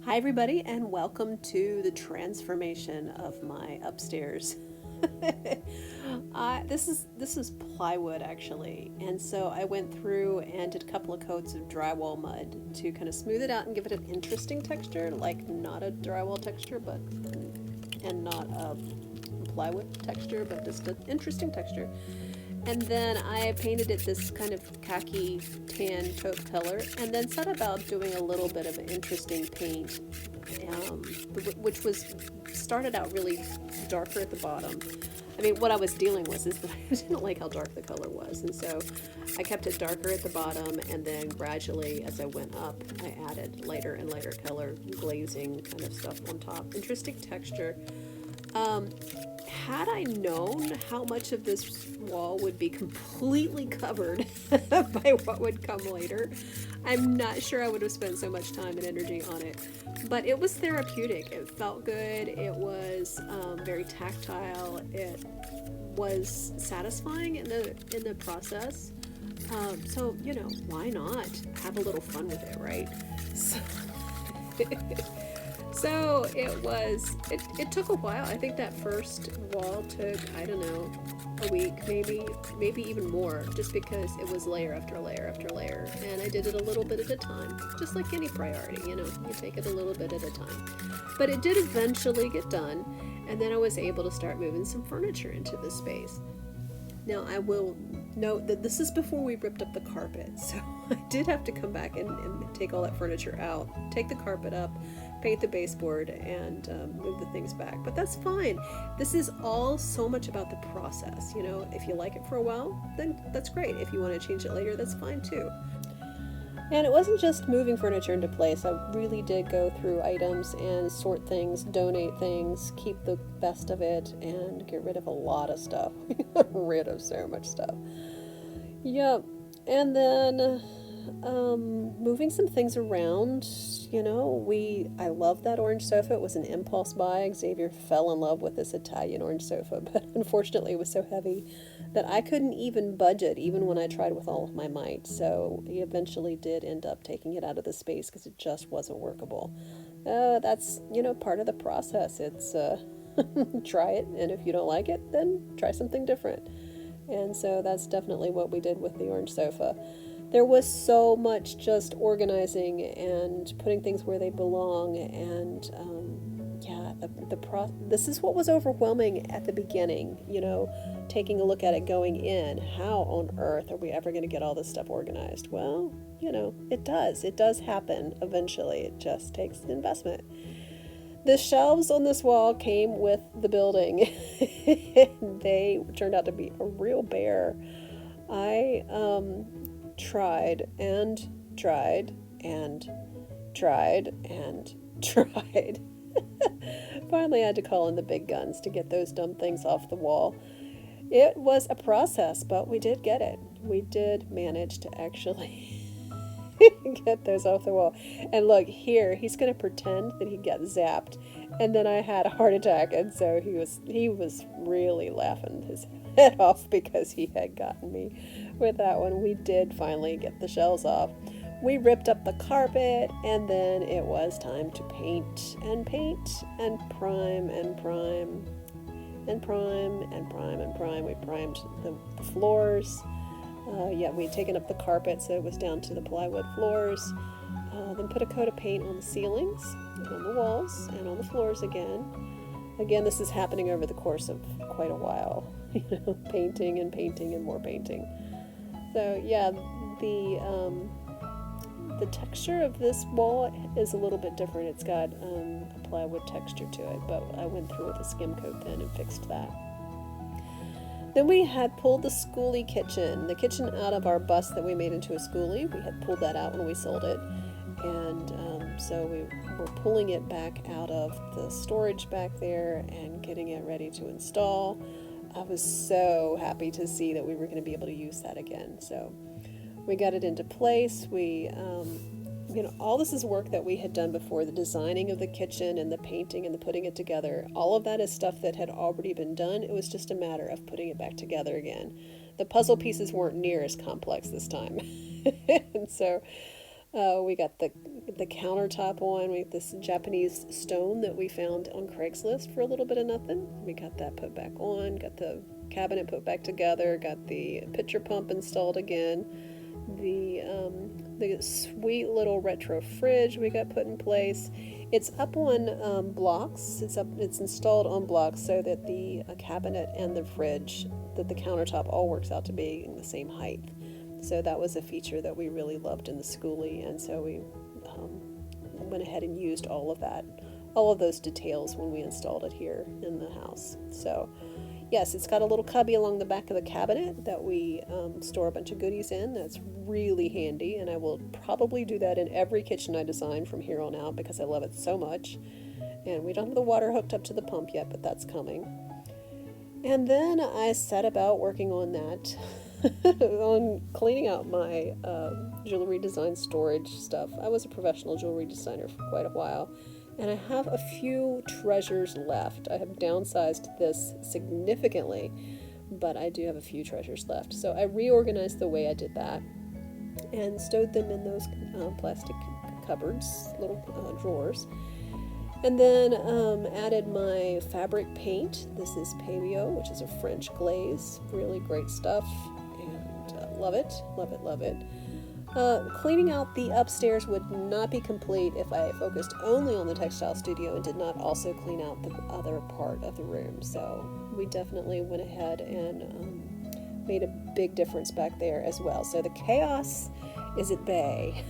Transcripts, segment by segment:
Hi, everybody, and welcome to the transformation of my upstairs. This is plywood actually, and so I went through and did a couple of coats of drywall mud to kind of smooth it out and give it an interesting texture, like not a drywall texture, but and not a plywood texture, but just an interesting texture. And then I painted it this kind of khaki tan taupe color, and then set about doing a little bit of interesting paint, um, which was started out really darker at the bottom. I mean, what I was dealing with is that I didn't like how dark the color was, and so I kept it darker at the bottom, and then gradually, as I went up, I added lighter and lighter color, glazing kind of stuff on top. Interesting texture. Um, had I known how much of this wall would be completely covered by what would come later, I'm not sure I would have spent so much time and energy on it. But it was therapeutic. It felt good. It was very tactile. It was satisfying in the process. So why not have a little fun with it, right? So, So it took a while. I think that first wall took, I don't know, a week, maybe even more, just because it was layer after layer after layer. And I did it a little bit at a time, just like any priority, you take it a little bit at a time. But it did eventually get done, and then I was able to start moving some furniture into the space. Now, I will note that this is before we ripped up the carpet, so I did have to come back and take all that furniture out, take the carpet up, paint the baseboard, and move the things back. But that's fine. This is all so much about the process. If you like it for a while, then that's great. If you want to change it later, that's fine too. And it wasn't just moving furniture into place. I really did go through items and sort things, donate things, keep the best of it, and get rid of a lot of stuff. Rid of so much stuff. Yep. And then moving some things around. I love that orange sofa. It was an impulse buy. Xavier fell in love with this Italian orange sofa, but unfortunately it was so heavy that I couldn't even budget, even when I tried with all of my might. So he eventually did end up taking it out of the space because it just wasn't workable. That's, part of the process. It's try it, and if you don't like it, then try something different. And so that's definitely what we did with the orange sofa. There was so much just organizing and putting things where they belong, and this is what was overwhelming at the beginning. Taking a look at it going in. How on earth are we ever going to get all this stuff organized? Well, it does. It does happen eventually. It just takes investment. The shelves on this wall came with the building. They turned out to be a real bear. I tried and tried and tried and tried. Finally, I had to call in the big guns to get those dumb things off the wall. It was a process, but we did get it. We did manage to actually get those off the wall. And look, here, he's going to pretend that he got zapped. And then I had a heart attack, and so he was really laughing his head off because he had gotten me with that one. We did finally get the shells off. We ripped up the carpet, and then it was time to paint and prime and prime and prime and prime and prime. We primed the floors. We'd taken up the carpet, so it was down to the plywood floors. Then put a coat of paint on the ceilings, and on the walls, and on the floors again. Again, this is happening over the course of quite a while. Painting and painting and more painting. So yeah, the texture of this wall is a little bit different. It's got a plywood texture to it, but I went through with a skim coat then and fixed that. Then we had pulled the Skoolie the kitchen out of our bus that we made into a Skoolie. We had pulled that out when we sold it. And so we were pulling it back out of the storage back there and getting it ready to install. I was so happy to see that we were going to be able to use that again. So we got it into place. We all this is work that we had done before, the designing of the kitchen and the painting and the putting it together. All of that is stuff that had already been done. It was just a matter of putting it back together again. The puzzle pieces weren't near as complex this time. And so we got the the countertop on. We have this Japanese stone that we found on Craigslist for a little bit of nothing. We got that put back on, got the cabinet put back together, got the pitcher pump installed again. The sweet little retro fridge we got put in place. It's up on blocks. It's installed on blocks so that the cabinet and the fridge, that the countertop all works out to be in the same height. So that was a feature that we really loved in the Skoolie, and so we went ahead and used all of those details when we installed it here in the house. So yes, it's got a little cubby along the back of the cabinet that we store a bunch of goodies in. That's really handy, and I will probably do that in every kitchen I design from here on out because I love it so much. And we don't have the water hooked up to the pump yet, but that's coming. And then I set about working on that, on cleaning out my jewelry design storage stuff. I was a professional jewelry designer for quite a while, and I have a few treasures left. I have downsized this significantly, but I do have a few treasures left. So I reorganized the way I did that and stowed them in those plastic cupboards, little drawers. And then added my fabric paint. This is Pavio, which is a French glaze. Really great stuff, and love it, love it, love it. Cleaning out the upstairs would not be complete if I focused only on the textile studio and did not also clean out the other part of the room. So we definitely went ahead and made a big difference back there as well. So the chaos is at bay.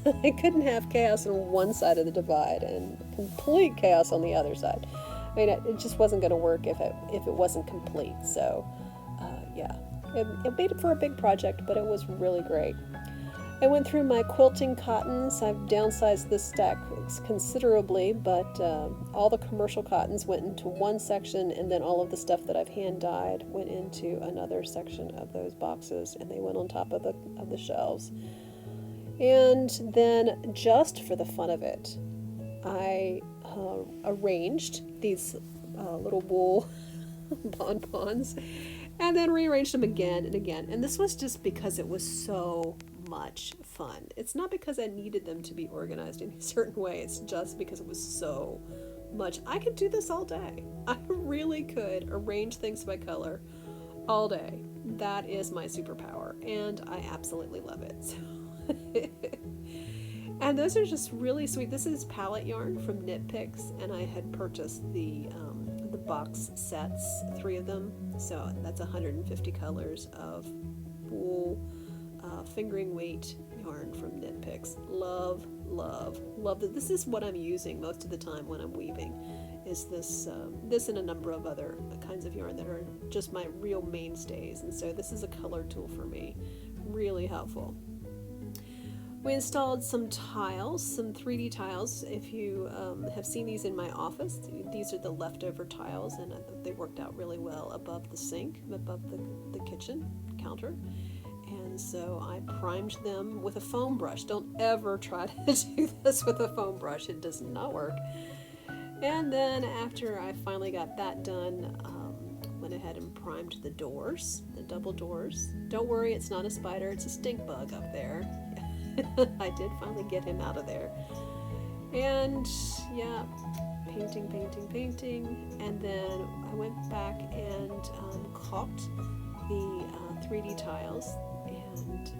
I couldn't have chaos on one side of the divide and complete chaos on the other side. I mean, it just wasn't going to work if it wasn't complete. So, yeah, it made it for a big project, but it was really great. I went through my quilting cottons. I've downsized this stack considerably, but all the commercial cottons went into one section, and then all of the stuff that I've hand dyed went into another section of those boxes, and they went on top of the shelves. And then, just for the fun of it, I arranged these little wool bonbons and then rearranged them again and again. And this was just because it was so much fun. It's not because I needed them to be organized in a certain way. It's just because it was so much. I could do this all day. I really could arrange things by color all day. That is my superpower, and I absolutely love it. So and those are just really sweet. This is palette yarn from Knit Picks, and I had purchased the box sets, 3 of them. So that's 150 colors of wool, fingering weight yarn from Knit Picks. Love, love, love that. This is what I'm using most of the time when I'm weaving. Is this and a number of other kinds of yarn that are just my real mainstays. And so this is a color tool for me. Really helpful. We installed some tiles, some 3D tiles. If you have seen these in my office, these are the leftover tiles, and they worked out really well above the sink, above the kitchen counter. And so I primed them with a foam brush. Don't ever try to do this with a foam brush. It does not work. And then after I finally got that done, went ahead and primed the doors, the double doors. Don't worry, it's not a spider, it's a stink bug up there. I did finally get him out of there. And yeah, painting, and then I went back and caulked the 3D tiles, and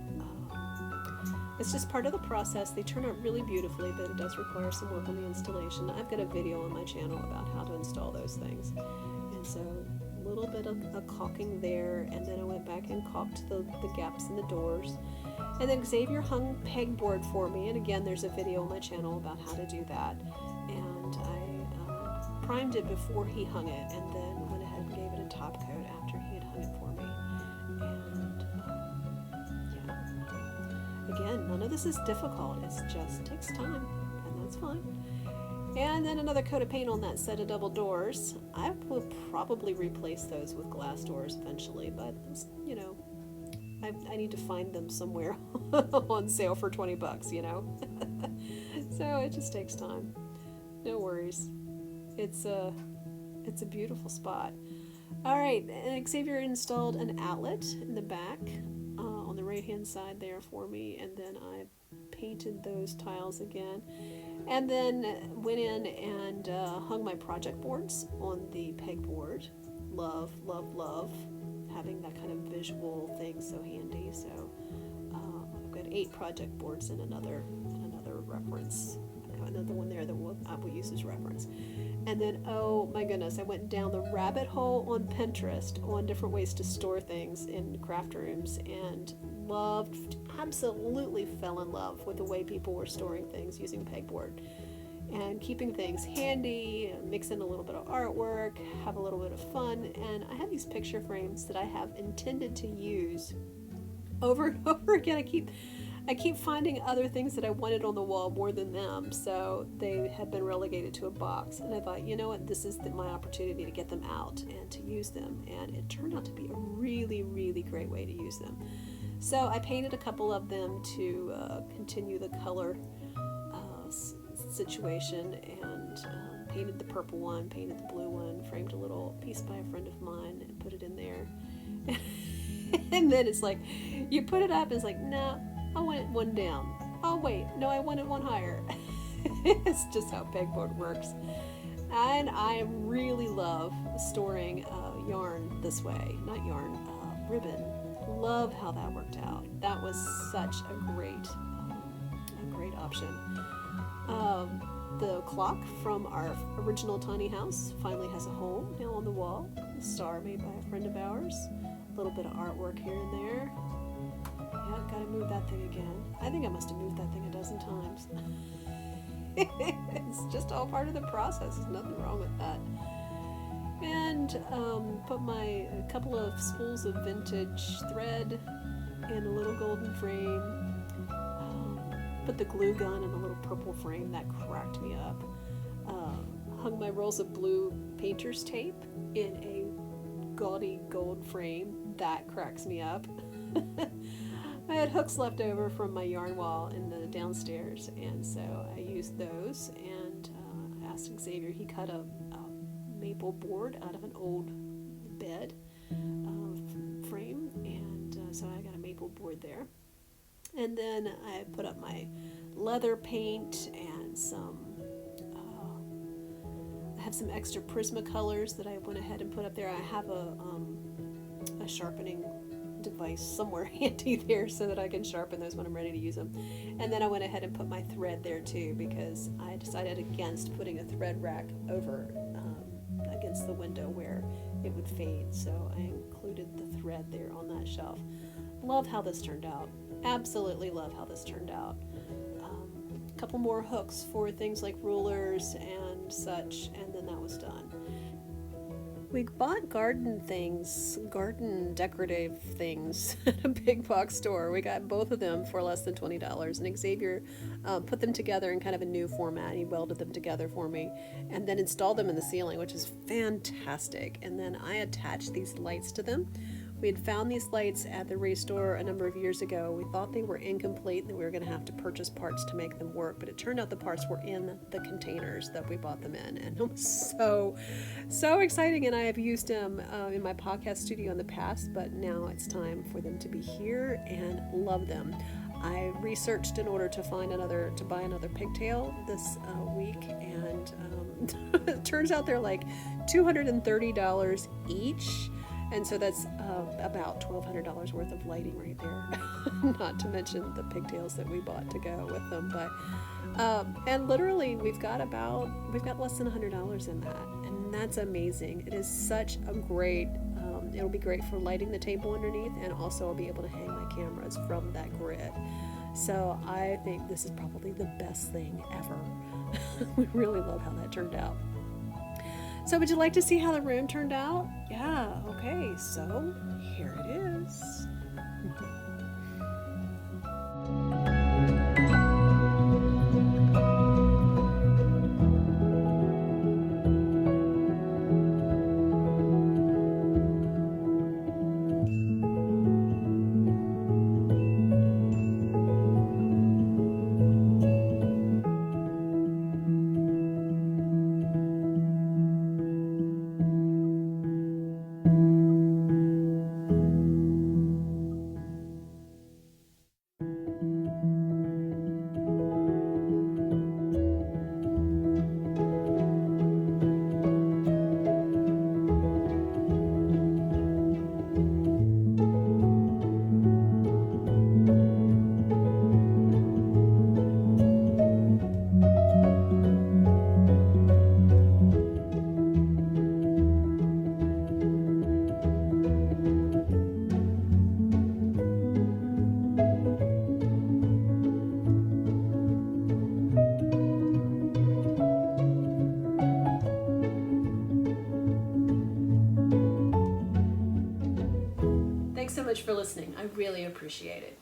it's just part of the process. They turn out really beautifully, but it does require some work on the installation. I've got a video on my channel about how to install those things, and so a little bit of a caulking there, and then I went back and caulked the gaps in the doors. And then Xavier hung pegboard for me, and again, there's a video on my channel about how to do that. And I primed it before he hung it, and then went ahead and gave it a top coat after he had hung it for me. And yeah, again, none of this is difficult. It just takes time, and that's fine. And then another coat of paint on that set of double doors. I will probably replace those with glass doors eventually, but you know, I need to find them somewhere on sale for $20, you know. So it just takes time. No worries. It's a beautiful spot. All right, and Xavier installed an outlet in the back on the right hand side there for me, and then I painted those tiles again. And then went in and hung my project boards on the pegboard. Love, love, love having that kind of visual thing, so handy. So I've got 8 project boards and another reference, another one there that we'll use as reference. And then, oh my goodness, I went down the rabbit hole on Pinterest on different ways to store things in craft rooms, and absolutely fell in love with the way people were storing things using pegboard and keeping things handy, mix in a little bit of artwork, have a little bit of fun. And I have these picture frames that I have intended to use over and over again. I keep finding other things that I wanted on the wall more than them, so they have been relegated to a box. And I thought, you know what, this is my opportunity to get them out and to use them. And it turned out to be a really, really great way to use them. So I painted a couple of them to continue the color situation, and painted the purple one, painted the blue one, framed a little piece by a friend of mine and put it in there. And then it's like, you put it up and it's like, no, I want it one down. Oh wait, no, I want it one higher. It's just how pegboard works. And I really love storing yarn this way. Not yarn, ribbon. Love how that worked out. That was such a great option. The clock from our original tiny house finally has a home now on the wall. A star made by a friend of ours. A little bit of artwork here and there. Yeah, gotta move that thing again. I think I must have moved that thing a dozen times. It's just all part of the process. There's nothing wrong with that. And put a couple of spools of vintage thread in a little golden frame. Put the glue gun in a little purple frame. That cracked me up. Hung my rolls of blue painter's tape in a gaudy gold frame. That cracks me up. I had hooks left over from my yarn wall in the downstairs, and so I used those, and asked Xavier. He cut a maple board out of an old bed frame, and so I got a maple board there. And then I put up my leather paint and I have some extra Prismacolors that I went ahead and put up there. I have a sharpening device somewhere handy there so that I can sharpen those when I'm ready to use them. And then I went ahead and put my thread there too, because I decided against putting a thread rack over against the window where it would fade. So I included the thread there on that shelf. Love how this turned out. Absolutely love how this turned out. A couple more hooks for things like rulers and such, and then that was done. We bought garden decorative things at a big box store. We got both of them for less than $20, and Xavier put them together in kind of a new format. He welded them together for me and then installed them in the ceiling, which is fantastic. And then I attached these lights to them. We had found these lights at the Restore a number of years ago. We thought they were incomplete and that we were going to have to purchase parts to make them work, but it turned out the parts were in the containers that we bought them in, and it was so exciting. And I have used them in my podcast studio in the past, but now it's time for them to be here, and love them. I researched in order to buy another pigtail this week, and it turns out they're like $230 each. And so that's about $1,200 worth of lighting right there. Not to mention the pigtails that we bought to go with them. But and literally we've got less than $100 in that, and that's amazing. It is such a great. It'll be great for lighting the table underneath, and also I'll be able to hang my cameras from that grid. So I think this is probably the best thing ever. We really love how that turned out. So would you like to see how the room turned out? Yeah, okay, so here it is. much for listening. I really appreciate it.